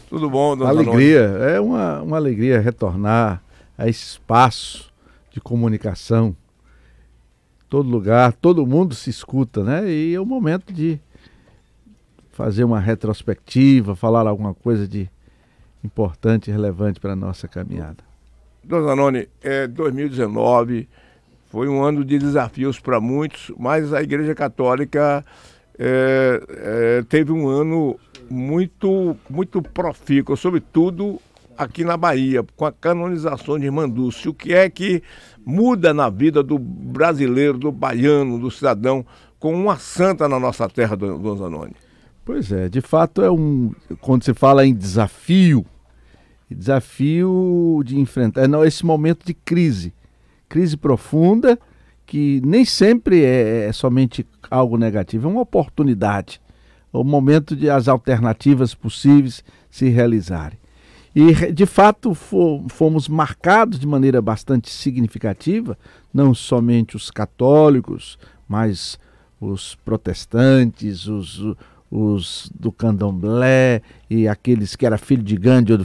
Tudo bom, dona Alegria, é uma alegria retornar a esse espaço de comunicação. Todo lugar, todo mundo se escuta, né? E é o momento de fazer uma retrospectiva, falar alguma coisa de importante e relevante para a nossa caminhada. Dona Zanoni, 2019 foi um ano de desafios para muitos, mas a Igreja Católica teve um ano muito profícuo, sobretudo aqui na Bahia, com a canonização de Irmã Dulce. O que é que muda na vida do brasileiro, do baiano, do cidadão, com uma santa na nossa terra, dona Zanoni? Pois é, de fato quando se fala em desafio de enfrentar, esse momento de crise profunda, que nem sempre é somente algo negativo, é uma oportunidade, é o momento de as alternativas possíveis se realizarem. E, de fato, fomos marcados de maneira bastante significativa, não somente os católicos, mas os protestantes, os do candomblé e aqueles que eram filho de Gandhi ou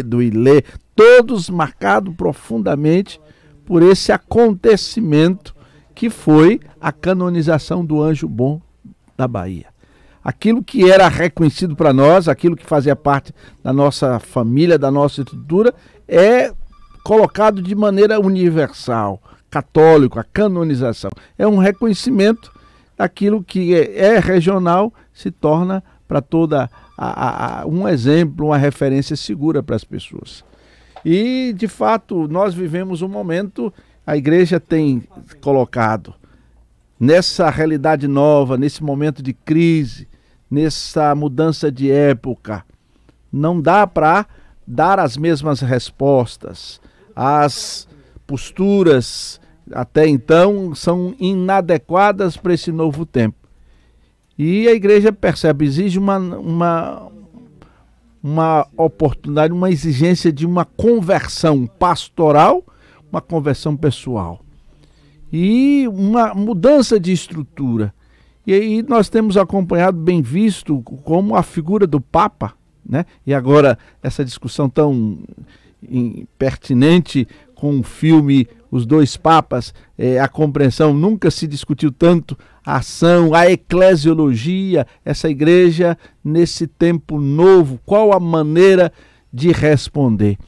do Ilê, todos marcados profundamente por esse acontecimento que foi a canonização do Anjo Bom da Bahia. Aquilo que era reconhecido para nós, aquilo que fazia parte da nossa família, da nossa estrutura, é colocado de maneira universal, católico, a canonização. É um reconhecimento daquilo que é regional, se torna para toda um exemplo, uma referência segura para as pessoas. E, de fato, nós vivemos um momento, a igreja tem colocado nessa realidade nova, nesse momento de crise, nessa mudança de época, não dá para dar as mesmas respostas. As posturas, até então, são inadequadas para esse novo tempo. E a igreja percebe, exige uma oportunidade, uma exigência de uma conversão pastoral, uma conversão pessoal. E uma mudança de estrutura. E aí nós temos acompanhado, bem visto, como a figura do Papa, né? E agora essa discussão tão pertinente com o filme Os Dois Papas, a compreensão, nunca se discutiu tanto a ação, a eclesiologia, essa igreja nesse tempo novo, qual a maneira de responder.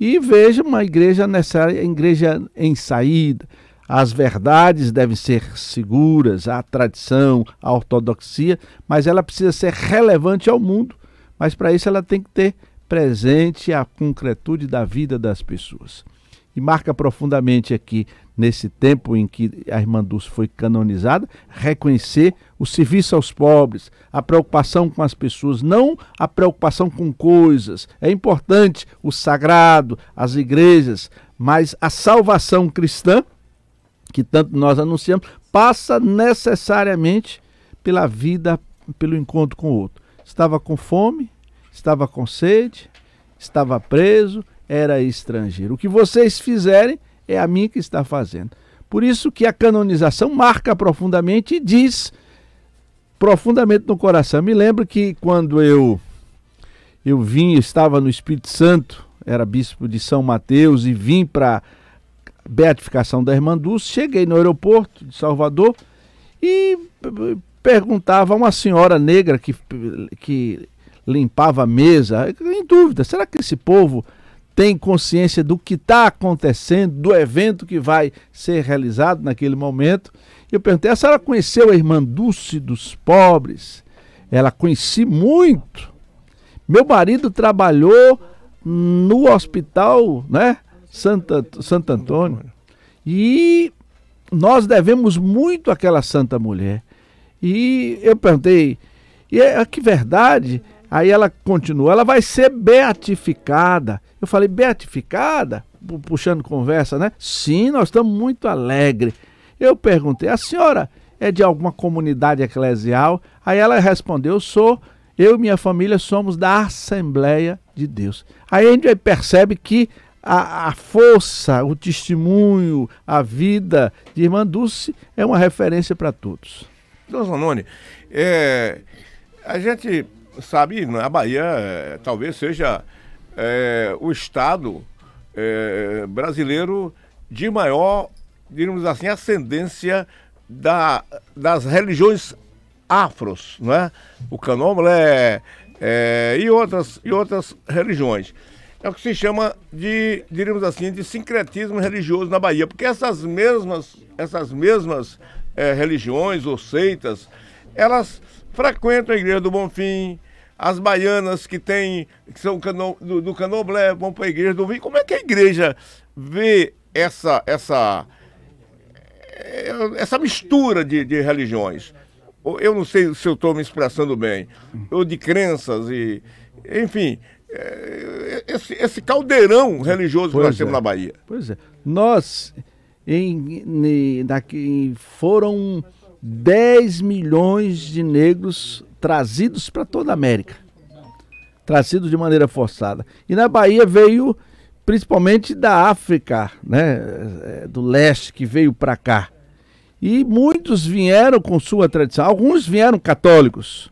E veja uma igreja necessária, igreja em saída. As verdades devem ser seguras, a tradição, a ortodoxia, mas ela precisa ser relevante ao mundo. Mas para isso ela tem que ter presente a concretude da vida das pessoas. E marca profundamente aqui, nesse tempo em que a Irmã Dulce foi canonizada, reconhecer o serviço aos pobres, a preocupação com as pessoas, não a preocupação com coisas. É importante o sagrado, as igrejas, mas a salvação cristã, que tanto nós anunciamos, passa necessariamente pela vida, pelo encontro com o outro. Estava com fome, estava com sede, estava preso, era estrangeiro. O que vocês fizerem é a mim que está fazendo. Por isso que a canonização marca profundamente e diz profundamente no coração. Eu me lembro que quando eu estava no Espírito Santo, era bispo de São Mateus e vim para beatificação da Irmã Dulce, cheguei no aeroporto de Salvador e perguntava a uma senhora negra que limpava a mesa, em dúvida, será que esse povo tem consciência do que está acontecendo, do evento que vai ser realizado naquele momento? Eu perguntei, a senhora conheceu a Irmã Dulce dos pobres? Ela, conheci muito. Meu marido trabalhou no hospital, né? Santo Antônio, e nós devemos muito àquela santa mulher. E eu perguntei, que verdade? Aí ela continuou, ela vai ser beatificada. Eu falei, beatificada? Puxando conversa, né? Sim, nós estamos muito alegres. Eu perguntei, a senhora é de alguma comunidade eclesial? Aí ela respondeu, eu e minha família somos da Assembleia de Deus. Aí a gente percebe que a força, o testemunho, a vida de Irmã Dulce é uma referência para todos. Dona Zanoni, a gente sabe, a Bahia talvez seja o estado brasileiro de maior, diríamos assim, ascendência das religiões afros, não é? O candomblé e outras religiões. É o que se chama de, diríamos assim, de sincretismo religioso na Bahia, porque essas mesmas religiões ou seitas, elas frequentam a Igreja do Bonfim. As baianas que são do candomblé vão para a Igreja do Bonfim. Como é que a igreja vê essa mistura de religiões? Eu não sei se eu estou me expressando bem, ou de crenças, enfim, esse caldeirão religioso que nós temos na Bahia. Pois é. Nós, foram 10 milhões de negros trazidos para toda a América, trazidos de maneira forçada. E na Bahia veio principalmente da África, né, do leste, que veio para cá. E muitos vieram com sua tradição. Alguns vieram católicos,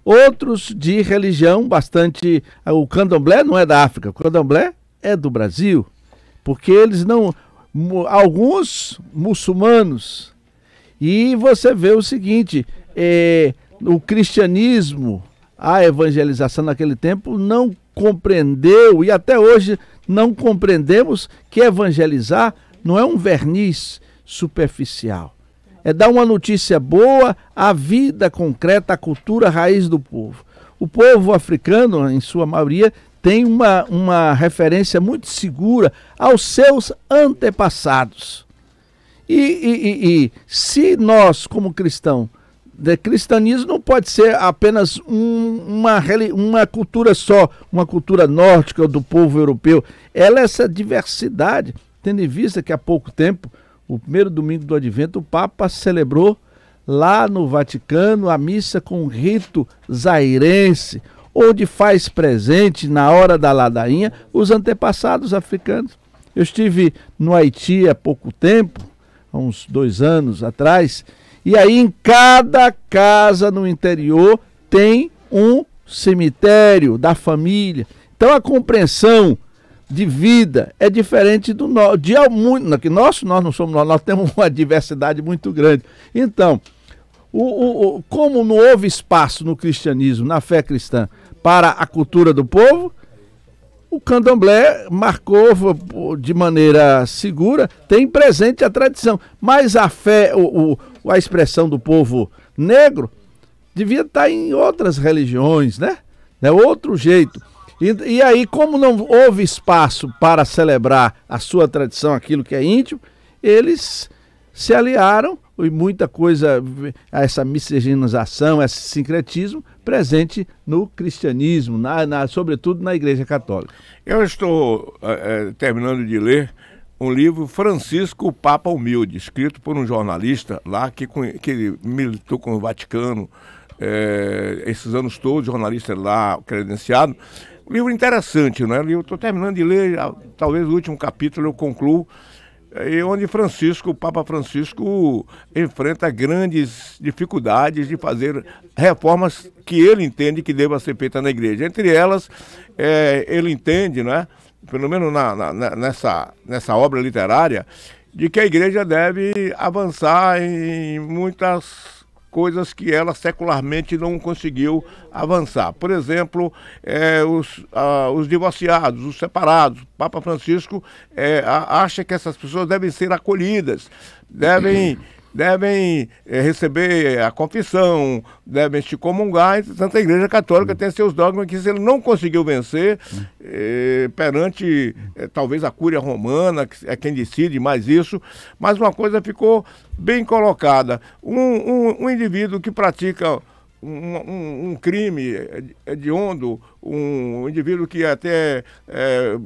outros de religião bastante... O candomblé não é da África, o candomblé é do Brasil, porque eles não... Alguns muçulmanos. E você vê o seguinte, o cristianismo, a evangelização naquele tempo não compreendeu, e até hoje não compreendemos, que evangelizar não é um verniz superficial. É dar uma notícia boa à vida concreta, à cultura raiz do povo. O povo africano, em sua maioria, tem uma referência muito segura aos seus antepassados. E se nós, como cristãos, cristianismo não pode ser apenas uma cultura só, uma cultura nórdica do povo europeu. Ela é essa diversidade, tendo em vista que há pouco tempo, o primeiro domingo do Advento, o Papa celebrou lá no Vaticano a missa com rito zairense, onde faz presente, na hora da ladainha, os antepassados africanos. Eu estive no Haiti há pouco tempo, há uns 2 anos atrás, e aí em cada casa no interior tem um cemitério da família. Então a compreensão de vida é diferente do nosso. Nós não somos nós temos uma diversidade muito grande. Então, como não houve espaço no cristianismo, na fé cristã, para a cultura do povo, o candomblé marcou de maneira segura, tem presente a tradição. Mas a fé, a expressão do povo negro, devia estar em outras religiões, né? É outro jeito. E aí, como não houve espaço para celebrar a sua tradição, aquilo que é íntimo, eles se aliaram, e muita coisa, essa miscigenação, esse sincretismo, presente no cristianismo, sobretudo na Igreja Católica. Eu estou terminando de ler um livro, Francisco, o Papa Humilde, escrito por um jornalista lá que militou com o Vaticano esses anos todos, jornalista lá credenciado. Um livro interessante, né? Eu estou terminando de ler, talvez o último capítulo eu concluo, onde o Papa Francisco enfrenta grandes dificuldades de fazer reformas que ele entende que deva ser feita na igreja. Entre elas, ele entende, né, pelo menos nessa obra literária, de que a igreja deve avançar em muitas coisas que ela secularmente não conseguiu avançar. Por exemplo, os divorciados, os separados. O Papa Francisco acha que essas pessoas devem ser acolhidas, devem receber a confissão, devem se comungar. Tanto a Igreja Católica tem seus dogmas que, se ele não conseguiu vencer perante talvez a Cúria Romana, que é quem decide mais isso, mas uma coisa ficou bem colocada. Um indivíduo que pratica um crime hediondo, um indivíduo que até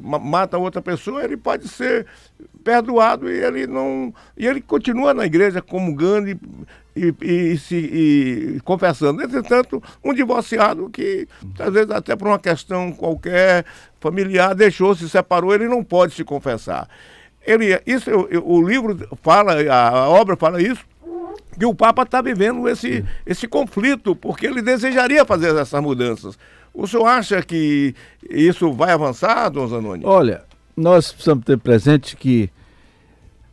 mata outra pessoa, ele pode ser perdoado e ele continua na igreja comungando e confessando. Entretanto, um divorciado que, às vezes, até por uma questão qualquer familiar, se separou, ele não pode se confessar. O livro fala, a obra fala isso, que o Papa está vivendo esse conflito, porque ele desejaria fazer essas mudanças. O senhor acha que isso vai avançar, Dom Zanoni? Olha, nós precisamos ter presente que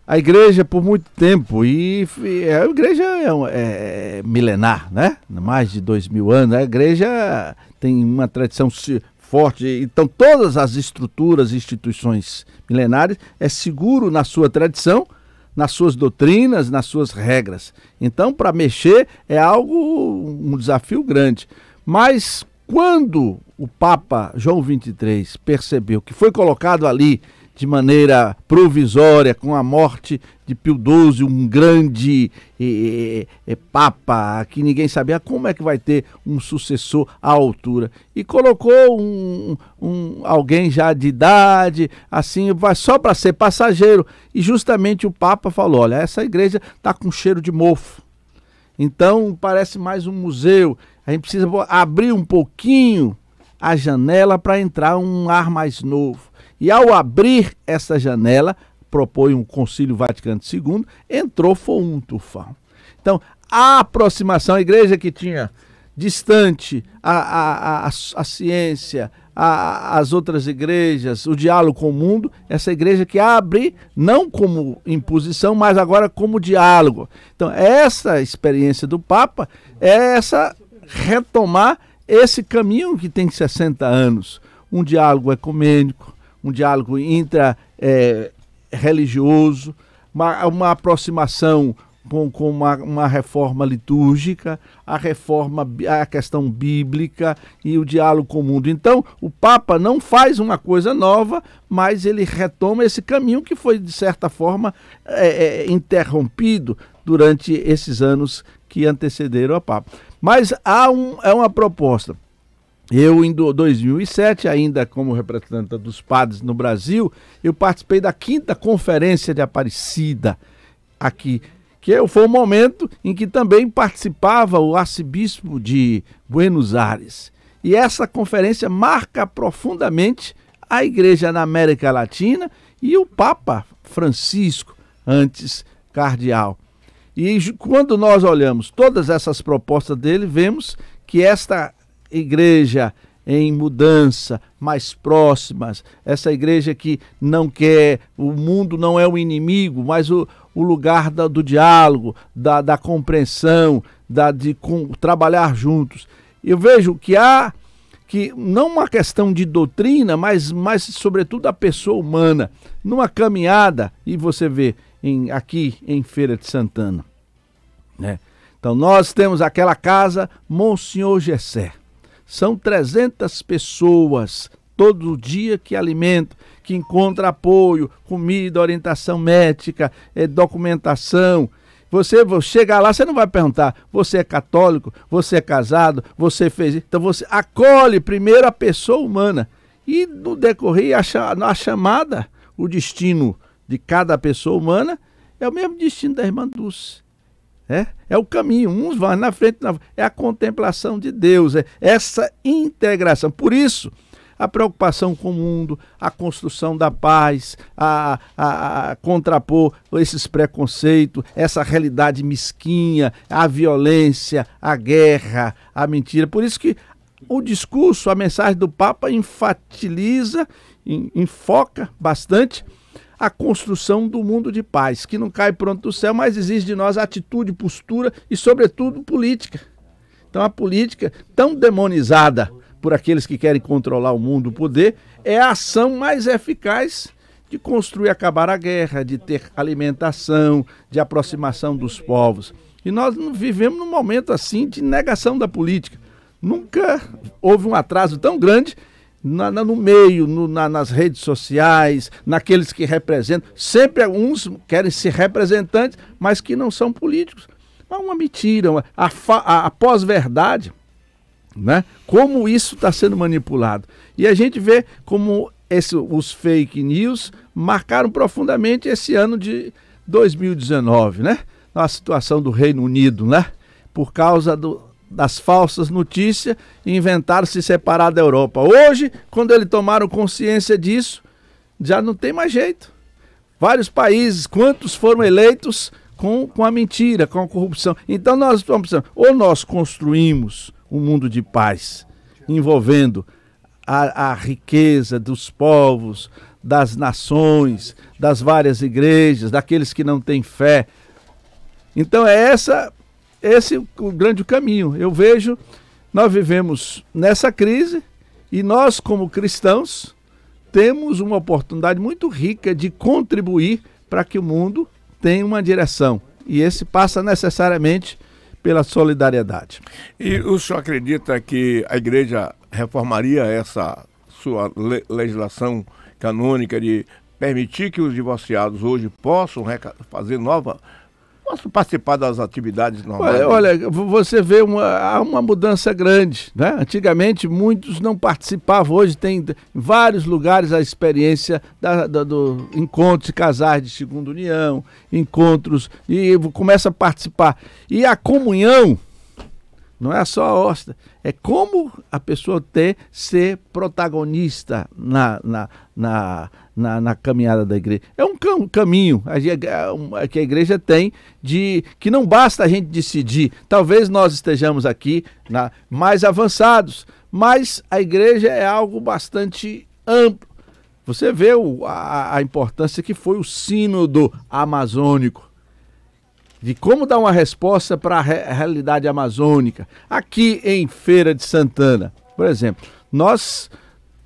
a igreja, por muito tempo, e a igreja é milenar, né? Mais de 2000 anos, a igreja tem uma tradição forte, então todas as estruturas, instituições milenares, é seguro na sua tradição, nas suas doutrinas, nas suas regras. Então, para mexer é um desafio grande. Mas quando o Papa João XXIII percebeu que foi colocado ali de maneira provisória, com a morte de Pio XII, um grande Papa, que ninguém sabia como é que vai ter um sucessor à altura. E colocou alguém já de idade, assim, vai só para ser passageiro. E justamente o Papa falou, olha, essa igreja está com cheiro de mofo. Então parece mais um museu. A gente precisa abrir um pouquinho a janela para entrar um ar mais novo. E ao abrir essa janela, propõe um Concílio Vaticano II, foi um tufão. Então, a aproximação, a igreja que tinha distante a ciência, as outras igrejas, o diálogo com o mundo, essa igreja que abre, não como imposição, mas agora como diálogo. Então, essa experiência do Papa é retomar esse caminho que tem 60 anos, um diálogo ecumênico, um diálogo intra-religioso, uma aproximação com uma reforma litúrgica, a questão bíblica e o diálogo com o mundo. Então, o Papa não faz uma coisa nova, mas ele retoma esse caminho que foi, de certa forma, interrompido durante esses anos que antecederam a Papa. Mas é uma proposta. Eu, em 2007, ainda como representante dos padres no Brasil, eu participei da 5ª Conferência de Aparecida aqui, que foi um momento em que também participava o arcebispo de Buenos Aires. E essa conferência marca profundamente a igreja na América Latina e o Papa Francisco, antes cardeal. E quando nós olhamos todas essas propostas dele, vemos que esta igreja em mudança, mais próximas, essa igreja que não quer, o mundo não é o inimigo, mas o lugar do diálogo, da compreensão, de trabalhar juntos. Eu vejo que não uma questão de doutrina, mas sobretudo a pessoa humana, numa caminhada, e você vê aqui em Feira de Santana, né? Então nós temos aquela casa Monsenhor Gessé. São 300 pessoas todo dia que alimentam, que encontram apoio, comida, orientação médica, documentação. Você chega lá, você não vai perguntar, você é católico, você é casado, você fez isso. Então você acolhe primeiro a pessoa humana. E no decorrer, a chamada, o destino de cada pessoa humana é o mesmo destino da irmã Dulce. É o caminho, uns vão na frente, é a contemplação de Deus, é essa integração. Por isso, a preocupação com o mundo, a construção da paz, a contrapor esses preconceitos, essa realidade mesquinha, a violência, a guerra, a mentira. Por isso que o discurso, a mensagem do Papa enfoca bastante a construção do mundo de paz, que não cai pronto do céu, mas exige de nós atitude, postura e, sobretudo, política. Então, a política, tão demonizada por aqueles que querem controlar o mundo, o poder, é a ação mais eficaz de construir, acabar a guerra, de ter alimentação, de aproximação dos povos. E nós vivemos num momento assim de negação da política. Nunca houve um atraso tão grande no meio, nas redes sociais, naqueles que representam. Sempre uns querem ser representantes, mas que não são políticos. É uma mentira, a pós-verdade, né? Como isso está sendo manipulado. E a gente vê como os fake news marcaram profundamente esse ano de 2019, né? A situação do Reino Unido, né? Por causa das falsas notícias, inventaram se separar da Europa. Hoje, quando eles tomaram consciência disso, já não tem mais jeito. Vários países, quantos foram eleitos com a mentira, com a corrupção. Então nós estamos pensando, ou nós construímos um mundo de paz, envolvendo a riqueza dos povos, das nações, das várias igrejas, daqueles que não têm fé. Então é esse o grande caminho. Eu vejo, nós vivemos nessa crise e nós, como cristãos, temos uma oportunidade muito rica de contribuir para que o mundo tenha uma direção. E esse passa necessariamente pela solidariedade. E o senhor acredita que a igreja reformaria essa sua legislação canônica de permitir que os divorciados hoje possam possam participar das atividades normais? Olha, você vê há uma mudança grande, né? Antigamente muitos não participavam, hoje tem em vários lugares a experiência do encontro de casais de segunda união, encontros, e começa a participar. E a comunhão não é só a hóstia, é como a pessoa ser protagonista na caminhada da igreja. É um caminho que a igreja tem, que não basta a gente decidir. Talvez nós estejamos aqui mais avançados, mas a igreja é algo bastante amplo. Você vê a importância que foi o sínodo amazônico, de como dar uma resposta para a realidade amazônica. Aqui em Feira de Santana, por exemplo, nós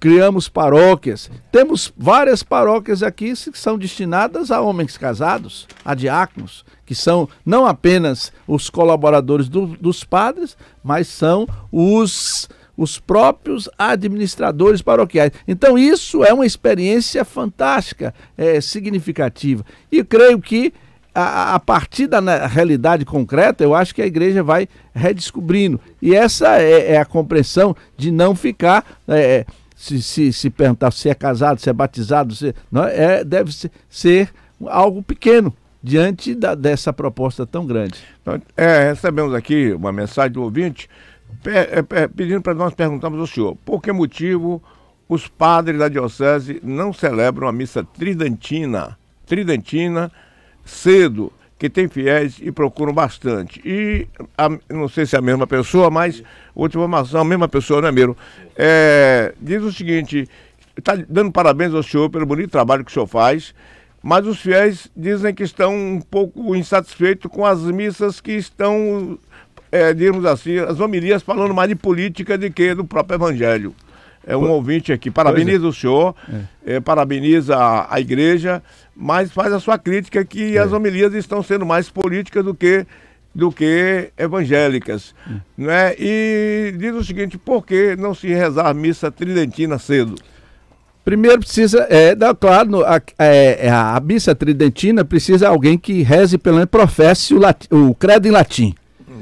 criamos paróquias, temos várias paróquias aqui que são destinadas a homens casados, a diáconos, que são não apenas os colaboradores dos padres, mas são os próprios administradores paroquiais. Então isso é uma experiência fantástica, significativa. E creio que a partir da realidade concreta, eu acho que a igreja vai redescobrindo. E essa é a compreensão de não ficar, se perguntar se é casado, se é batizado, deve ser algo pequeno diante dessa proposta tão grande. Então, recebemos aqui uma mensagem do ouvinte pedindo para nós perguntarmos ao senhor por que motivo os padres da diocese não celebram a missa tridentina cedo, que tem fiéis e procuram bastante. E não sei se é a mesma pessoa, mas outra informação, a mesma pessoa, não é mesmo? Diz o seguinte, está dando parabéns ao senhor pelo bonito trabalho que o senhor faz, mas os fiéis dizem que estão um pouco insatisfeitos com as missas que estão, digamos assim, as homilias falando mais de política do que do próprio evangelho. Um ouvinte aqui, parabeniza o senhor, parabeniza a igreja, mas faz a sua crítica que as homilias estão sendo mais políticas do que evangélicas. Né? E diz o seguinte, por que não se rezar a missa tridentina cedo? Primeiro precisa, claro, a missa tridentina precisa alguém que reze, pelo menos professe o credo em latim.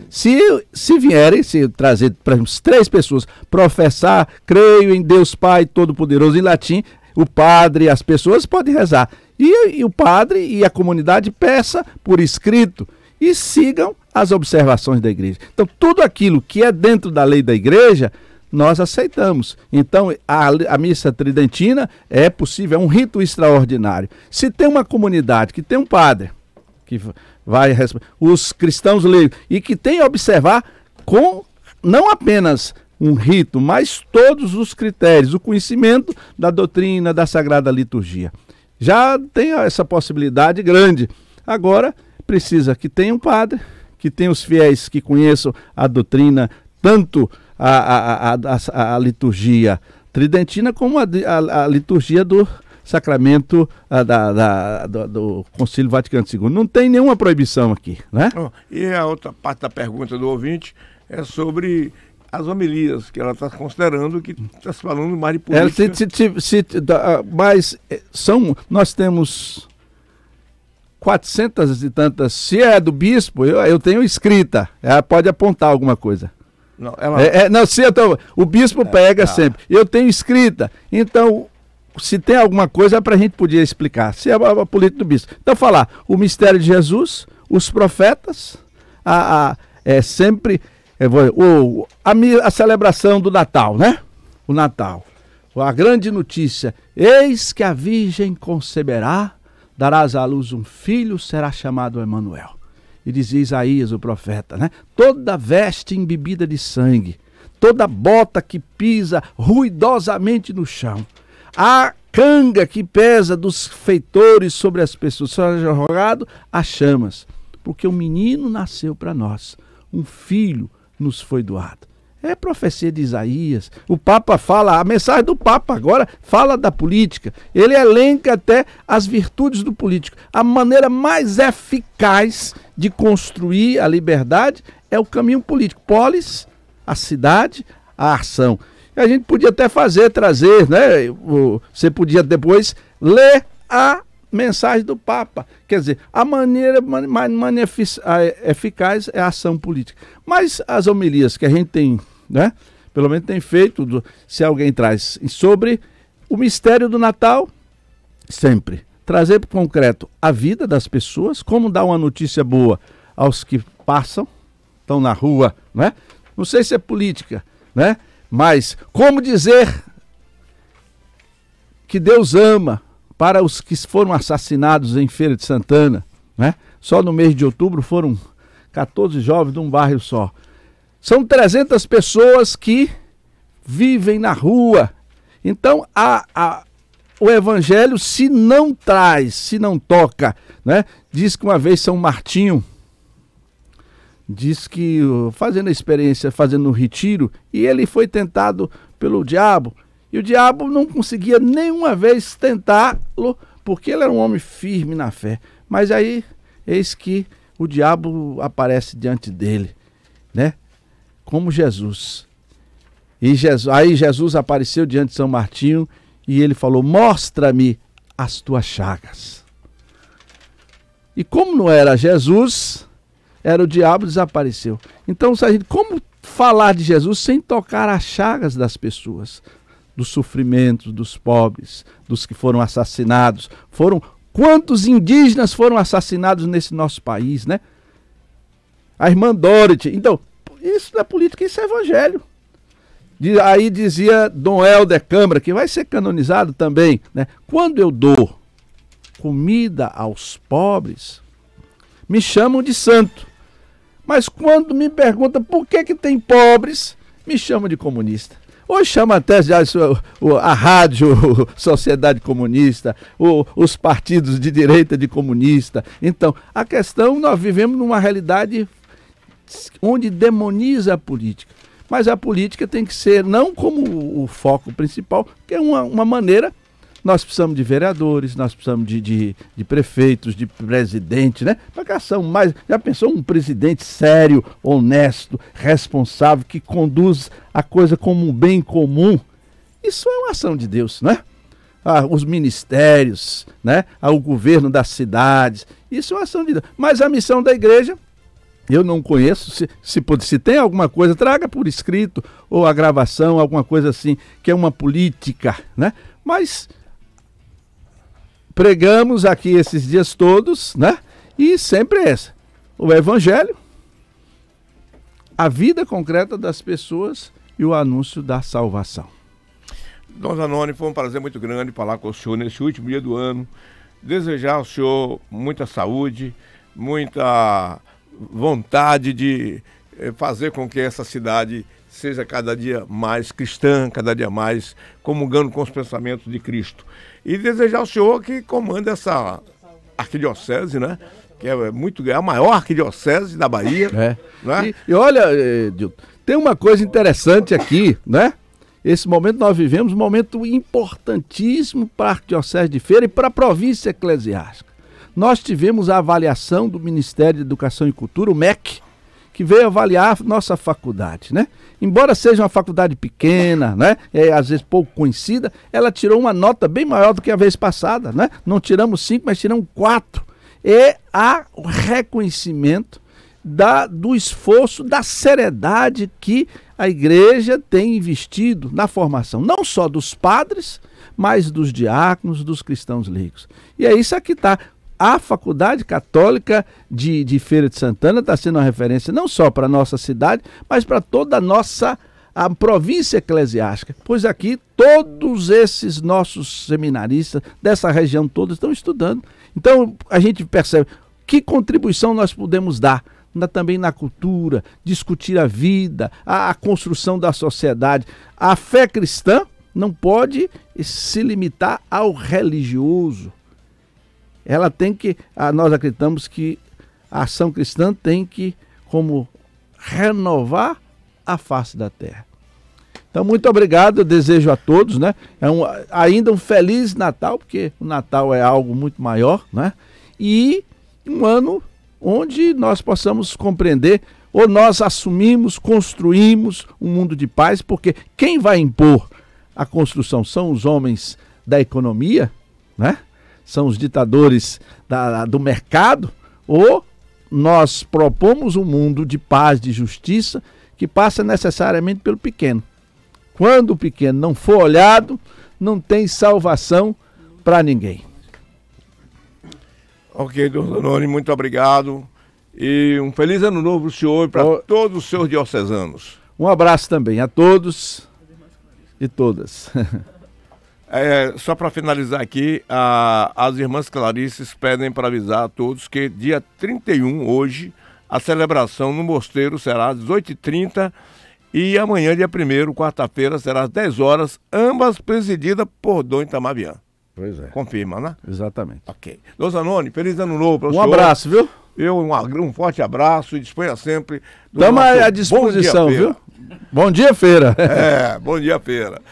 Se vierem, se trazer, por exemplo, 3 pessoas, professar, creio em Deus Pai Todo-Poderoso em latim, o padre e as pessoas podem rezar. E o padre e a comunidade peça por escrito e sigam as observações da igreja. Então, tudo aquilo que é dentro da lei da igreja, nós aceitamos. Então, a missa tridentina é possível, é um rito extraordinário. Se tem uma comunidade que tem um padre, que vai os cristãos leigos, e que tem a observar com não apenas um rito, mas todos os critérios, o conhecimento da doutrina, da Sagrada Liturgia. Já tem essa possibilidade grande. Agora, precisa que tenha um padre, que tenha os fiéis que conheçam a doutrina, tanto a liturgia tridentina como a liturgia do sacramento do Concílio Vaticano II. Não tem nenhuma proibição aqui, né? E a outra parte da pergunta do ouvinte é sobre as homilias, que ela está considerando que está se falando mais de política. Nós temos 400 e tantas, se é do bispo, eu tenho escrita, ela pode apontar alguma coisa. Não, o bispo pega sempre, eu tenho escrita, então se tem alguma coisa para a gente poder explicar, se é a política do bispo. Então falar, o mistério de Jesus, os profetas, sempre a celebração do Natal, né? O Natal, a grande notícia, eis que a Virgem conceberá, darás à luz um filho, será chamado Emanuel. E dizia Isaías, o profeta, né? Toda veste embebida de sangue, toda bota que pisa ruidosamente no chão, a canga que pesa dos feitores sobre as pessoas, será jogado a chamas, porque um menino nasceu para nós, um filho nos foi doado. É profecia de Isaías. O Papa fala, a mensagem do Papa agora fala da política. Ele elenca até as virtudes do político. A maneira mais eficaz de construir a liberdade é o caminho político. Polis, a cidade, a ação. E a gente podia até trazer, né? Você podia depois ler a mensagem do Papa. Quer dizer, a maneira mais eficaz é a ação política. Mas as homilias que a gente tem, né? Pelo menos tem feito, se alguém traz sobre o mistério do Natal, sempre trazer para o concreto a vida das pessoas, como dar uma notícia boa aos que passam, estão na rua, né? Não sei se é política, né? Mas como dizer que Deus ama para os que foram assassinados em Feira de Santana, né? Só no mês de outubro foram 14 jovens de um bairro só. São 300 pessoas que vivem na rua. Então, o Evangelho, se não traz, se não toca, né? Diz que uma vez São Martinho, diz que fazendo a experiência, fazendo um retiro, e ele foi tentado pelo diabo, e o diabo não conseguia nenhuma vez tentá-lo, porque ele era um homem firme na fé. Mas aí, eis que o diabo aparece diante dele, né? Como Jesus. E aí Jesus apareceu diante de São Martinho e ele falou: mostra-me as tuas chagas. E como não era Jesus, era o diabo, desapareceu. Então, como falar de Jesus sem tocar as chagas das pessoas, dos sofrimentos, dos pobres, dos que foram assassinados? Quantos indígenas foram assassinados nesse nosso país, né? A irmã Dorothy. Então, isso não é política, isso é evangelho. Aí dizia Dom Helder Câmara, que vai ser canonizado também, né? Quando eu dou comida aos pobres, me chamam de santo. Mas quando me perguntam por que tem pobres, me chamam de comunista. Hoje chama até já a rádio Sociedade Comunista, os partidos de direita de comunista. Então, a questão, nós vivemos numa realidade onde demoniza a política. Mas a política tem que ser não como o foco principal, que é uma maneira. Nós precisamos de vereadores, nós precisamos de prefeitos, de presidente, né? Para que ação mais. Já pensou um presidente sério, honesto, responsável, que conduz a coisa como um bem comum? Isso é uma ação de Deus, né? Os ministérios, né? O governo das cidades, isso é uma ação de Deus. Mas a missão da igreja, eu não conheço, se tem alguma coisa, traga por escrito, ou a gravação, alguma coisa assim, que é uma política, né? Mas pregamos aqui esses dias todos, né? E sempre essa. O Evangelho, a vida concreta das pessoas e o anúncio da salvação. Dom Zanoni, foi um prazer muito grande falar com o senhor nesse último dia do ano. Desejar ao senhor muita saúde, muita vontade de fazer com que essa cidade seja cada dia mais cristã, cada dia mais comungando com os pensamentos de Cristo. E desejar ao senhor que comanda essa arquidiocese, né? Que é a maior arquidiocese da Bahia. Né? E olha, Dilton, tem uma coisa interessante aqui, né? Esse momento nós vivemos um momento importantíssimo para a arquidiocese de Feira e para a província eclesiástica. Nós tivemos a avaliação do Ministério de Educação e Cultura, o MEC, que veio avaliar a nossa faculdade, né? Embora seja uma faculdade pequena, né? Às vezes pouco conhecida, ela tirou uma nota bem maior do que a vez passada, né? Não tiramos 5, mas tiramos 4. E há o reconhecimento do esforço, da seriedade que a igreja tem investido na formação, não só dos padres, mas dos diáconos, dos cristãos leigos. E é isso aqui está. A Faculdade Católica de Feira de Santana está sendo uma referência não só para a nossa cidade, mas para toda a província eclesiástica. Pois aqui todos esses nossos seminaristas dessa região toda estão estudando. Então a gente percebe que contribuição nós podemos dar também na cultura, discutir a vida, a construção da sociedade. A fé cristã não pode se limitar ao religioso. Ela tem que, nós acreditamos que a ação cristã tem que, como renovar a face da terra. Então, muito obrigado, eu desejo a todos, né? Ainda um Feliz Natal, porque o Natal é algo muito maior, né? E um ano onde nós possamos compreender, ou nós assumimos, construímos um mundo de paz, porque quem vai impor a construção são os homens da economia, né? São os ditadores do mercado, ou nós propomos um mundo de paz, de justiça, que passa necessariamente pelo pequeno. Quando o pequeno não for olhado, não tem salvação para ninguém. Ok, doutor Zanoni, muito obrigado. E um feliz ano novo para o senhor e para todos os seus diocesanos. Um abraço também a todos e todas. Só para finalizar aqui, as irmãs Clarices pedem para avisar a todos que dia 31, hoje, a celebração no mosteiro será às 18h30 e amanhã, dia 1º, quarta-feira, será às 10 horas, ambas presididas por Dom Itamar. Pois é. Confirma, né? Exatamente. Ok. Dom Zanoni, feliz ano novo para o senhor. Um abraço, viu? Um forte abraço e disponha sempre. Estamos à disposição, viu? Bom dia, feira. Bom dia, feira.